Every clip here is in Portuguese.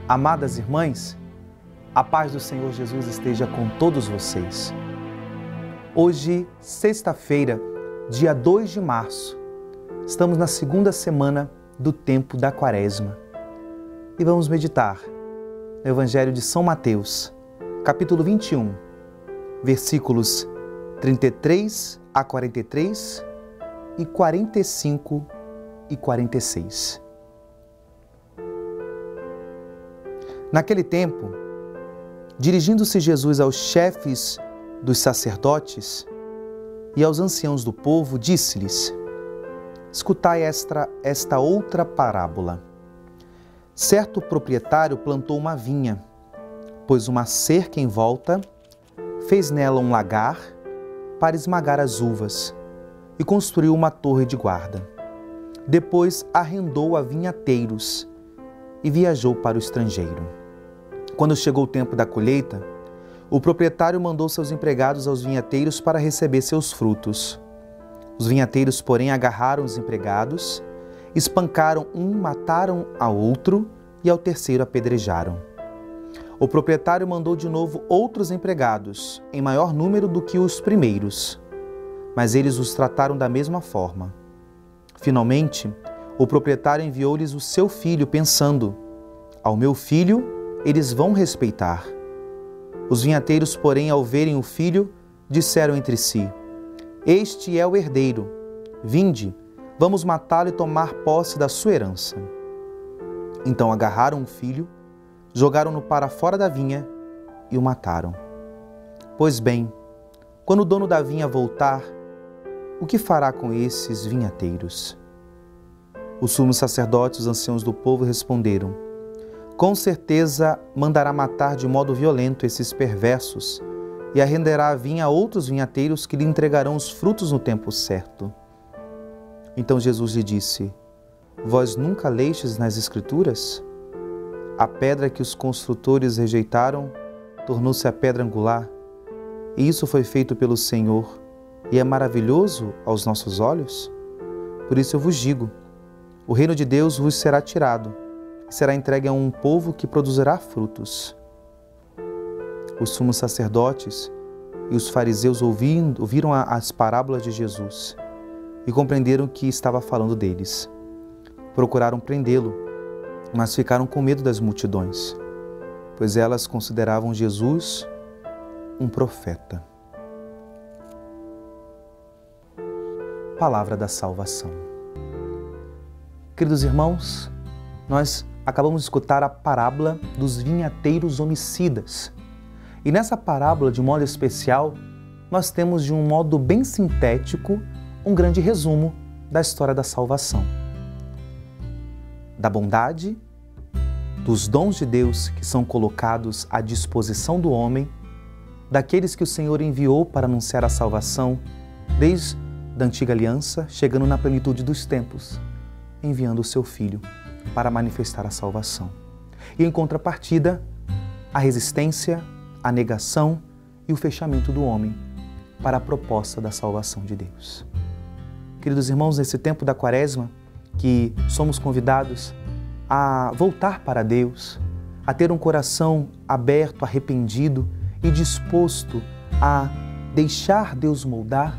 Amadas irmãs, a paz do Senhor Jesus esteja com todos vocês. Hoje, sexta-feira, dia 2 de março, estamos na segunda semana do tempo da Quaresma e vamos meditar no Evangelho de São Mateus, capítulo 21, versículos 33 a 43 e 45 e 46. Naquele tempo, dirigindo-se Jesus aos chefes dos sacerdotes e aos anciãos do povo, disse-lhes: escutai esta outra parábola. Certo proprietário plantou uma vinha, pôs uma cerca em volta, fez nela um lagar para esmagar as uvas e construiu uma torre de guarda. Depois arrendou a vinhateiros e viajou para o estrangeiro. Quando chegou o tempo da colheita, o proprietário mandou seus empregados aos vinhateiros para receber seus frutos. Os vinhateiros, porém, agarraram os empregados, espancaram um, mataram ao outro e ao terceiro apedrejaram. O proprietário mandou de novo outros empregados, em maior número do que os primeiros, mas eles os trataram da mesma forma. Finalmente, o proprietário enviou-lhes o seu filho, pensando: ao meu filho eles vão respeitar. Os vinhateiros, porém, ao verem o filho, disseram entre si: este é o herdeiro. Vinde, vamos matá-lo e tomar posse da sua herança. Então agarraram o filho, jogaram-no para fora da vinha e o mataram. Pois bem, quando o dono da vinha voltar, o que fará com esses vinhateiros? Os sumos sacerdotes e os anciãos do povo responderam: com certeza mandará matar de modo violento esses perversos e arrenderá a vinha a outros vinhateiros que lhe entregarão os frutos no tempo certo. Então Jesus lhe disse: vós nunca lestes nas Escrituras? A pedra que os construtores rejeitaram tornou-se a pedra angular, e isso foi feito pelo Senhor, e é maravilhoso aos nossos olhos? Por isso eu vos digo, o reino de Deus vos será tirado, e será entregue a um povo que produzirá frutos. Os sumos sacerdotes e os fariseus ouviram as parábolas de Jesus e compreenderam que estava falando deles. Procuraram prendê-lo, mas ficaram com medo das multidões, pois elas consideravam Jesus um profeta. Palavra da salvação. Queridos irmãos, nós acabamos de escutar a parábola dos vinhateiros homicidas. E nessa parábola, de modo especial, nós temos de um modo bem sintético um grande resumo da história da salvação. Da bondade, dos dons de Deus que são colocados à disposição do homem, daqueles que o Senhor enviou para anunciar a salvação desde a antiga aliança, chegando na plenitude dos tempos, enviando o seu Filho para manifestar a salvação. E em contrapartida, a resistência, a negação e o fechamento do homem para a proposta da salvação de Deus. Queridos irmãos, nesse tempo da Quaresma, que somos convidados a voltar para Deus, a ter um coração aberto, arrependido e disposto a deixar Deus moldar,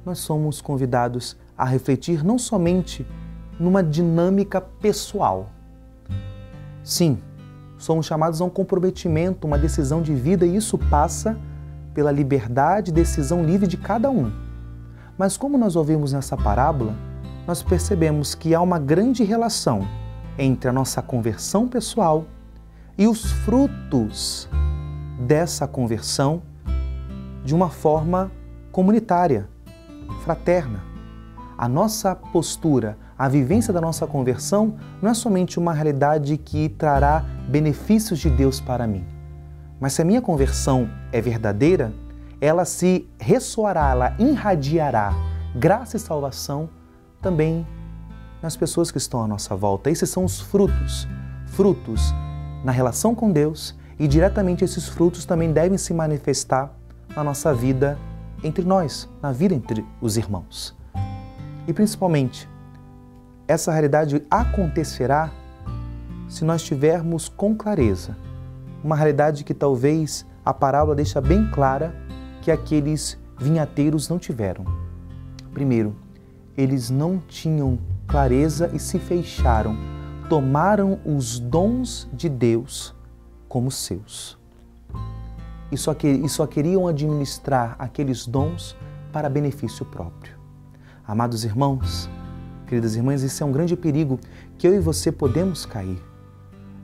nós somos convidados a refletir não somente numa dinâmica pessoal. Sim, somos chamados a um comprometimento, uma decisão de vida, e isso passa pela liberdade e decisão livre de cada um. Mas como nós ouvimos nessa parábola, nós percebemos que há uma grande relação entre a nossa conversão pessoal e os frutos dessa conversão de uma forma comunitária, fraterna. A nossa postura, a vivência da nossa conversão não é somente uma realidade que trará benefícios de Deus para mim, mas se a minha conversão é verdadeira, ela se ressoará, ela irradiará graça e salvação também nas pessoas que estão à nossa volta. Esses são os frutos na relação com Deus, e diretamente esses frutos também devem se manifestar na nossa vida entre nós, na vida entre os irmãos. E principalmente, essa realidade acontecerá se nós tivermos com clareza uma realidade que talvez a parábola deixa bem clara que aqueles vinhateiros não tiveram. Primeiro, eles não tinham clareza e se fecharam, tomaram os dons de Deus como seus. E só queriam administrar aqueles dons para benefício próprio. Amados irmãos, queridas irmãs, esse é um grande perigo que eu e você podemos cair,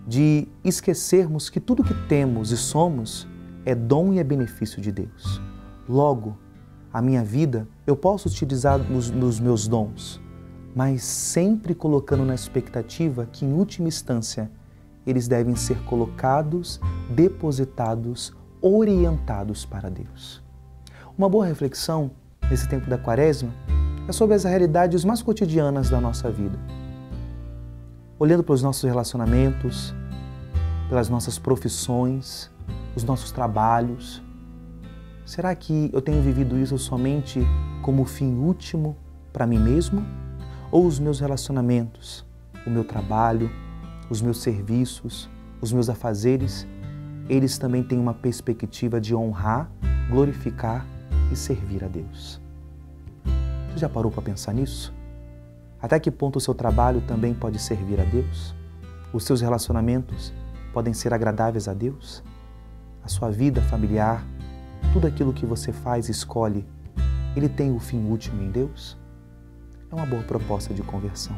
de esquecermos que tudo que temos e somos é dom e é benefício de Deus. Logo, a minha vida, eu posso utilizar nos meus dons, mas sempre colocando na expectativa que, em última instância, eles devem ser colocados, depositados, orientados para Deus. Uma boa reflexão nesse tempo da Quaresma é sobre as realidades mais cotidianas da nossa vida. Olhando para os nossos relacionamentos, pelas nossas profissões, os nossos trabalhos. Será que eu tenho vivido isso somente como fim último para mim mesmo? Ou os meus relacionamentos, o meu trabalho, os meus serviços, os meus afazeres, eles também têm uma perspectiva de honrar, glorificar e servir a Deus? Você já parou para pensar nisso? Até que ponto o seu trabalho também pode servir a Deus? Os seus relacionamentos podem ser agradáveis a Deus? A sua vida familiar, tudo aquilo que você faz e escolhe, ele tem o fim último em Deus? É uma boa proposta de conversão.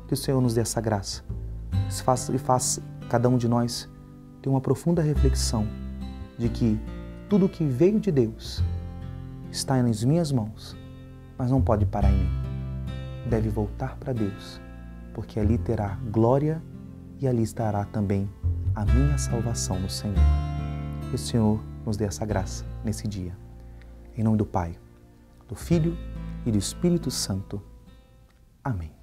Que o Senhor nos dê essa graça e faça cada um de nós ter uma profunda reflexão de que tudo que veio de Deus está nas minhas mãos, mas não pode parar em mim. Deve voltar para Deus, porque ali terá glória e ali estará também a minha salvação no Senhor. Que o Senhor nos dê essa graça nesse dia. Em nome do Pai, do Filho e do Espírito Santo. Amém.